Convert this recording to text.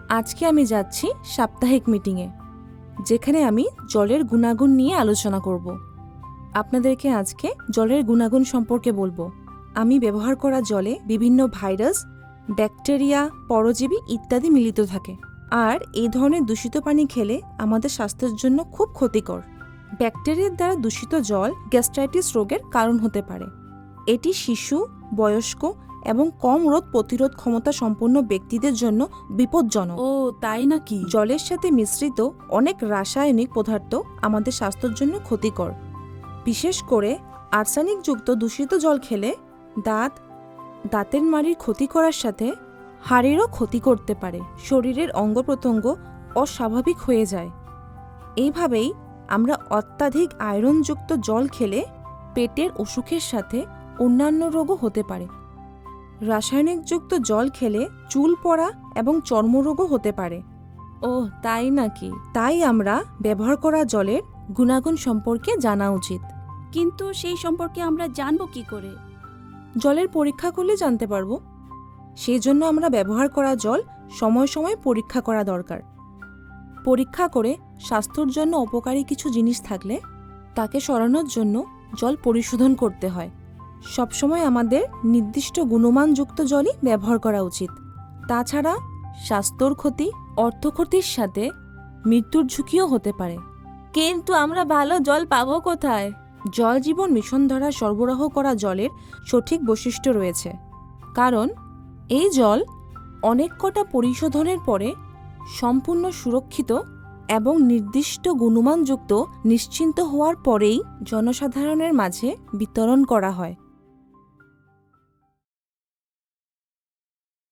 আজকে আমি যাচ্ছি সাপ্তাহিক মিটিংয়ে, যেখানে আমি জলের গুণাগুণ নিয়ে আলোচনা করব। আপনাদেরকে আজকে জলের গুণাগুণ সম্পর্কে বলবো। আমি ব্যবহার করা জলে বিভিন্ন ভাইরাস, ব্যাকটেরিয়া, পরজীবী ইত্যাদি মিলিত থাকে, আর এই ধরনের দূষিত পানি খেলে আমাদের স্বাস্থ্যের জন্য খুব ক্ষতিকর। ব্যাকটেরিয়ার দ্বারা দূষিত জল গ্যাস্ট্রাইটিস রোগের কারণ হতে পারে। এটি শিশু, বয়স্ক এবং কম রোগ প্রতিরোধ ক্ষমতা সম্পন্ন ব্যক্তিদের জন্য বিপজ্জনক। ও তাই নাকি? জলের সাথে মিশ্রিত অনেক রাসায়নিক পদার্থ আমাদের স্বাস্থ্যের জন্য ক্ষতিকর। বিশেষ করে আর্সেনিকযুক্ত দূষিত জল খেলে দাঁতের মাড়ির ক্ষতি করার সাথে হাড়েরও ক্ষতি করতে পারে। শরীরের অঙ্গ প্রত্যঙ্গ অস্বাভাবিক হয়ে যায়। এইভাবেই আমরা অত্যাধিক আয়রনযুক্ত জল খেলে পেটের অসুখের সাথে অন্যান্য রোগও হতে পারে। রাসায়নিকযুক্ত জল খেলে চুল পড়া এবং চর্মরোগও হতে পারে। ও তাই নাকি? তাই আমরা ব্যবহার করা জলের গুণাগুণ সম্পর্কে জানা উচিত। কিন্তু সেই সম্পর্কে আমরা জানবো কি করে? জলের পরীক্ষা করলে জানতে পারবো। সেই জন্য আমরা ব্যবহার করা জল সময় সময় পরীক্ষা করা দরকার। পরীক্ষা করে স্বাস্থ্যের জন্য অপকারী কিছু জিনিস থাকলে তাকে সরানোর জন্য জল পরিশোধন করতে হয়। সবসময় আমাদের নির্দিষ্ট গুণমানযুক্ত জলই ব্যবহার করা উচিত। তাছাড়া স্বাস্থ্যর ক্ষতি, অর্থক্ষতির সাথে মৃত্যুর ঝুঁকিও হতে পারে। কিন্তু আমরা ভালো জল পাবো কোথায়? জল জীবন মিশন দ্বারা সরবরাহ করা জলের সঠিক বৈশিষ্ট্য রয়েছে, কারণ এই জল অনেক কটা পরিশোধনের পরে সম্পূর্ণ সুরক্ষিত এবং নির্দিষ্ট গুণমানযুক্ত নিশ্চিন্ত হওয়ার পরেই জনসাধারণের মাঝে বিতরণ করা হয়।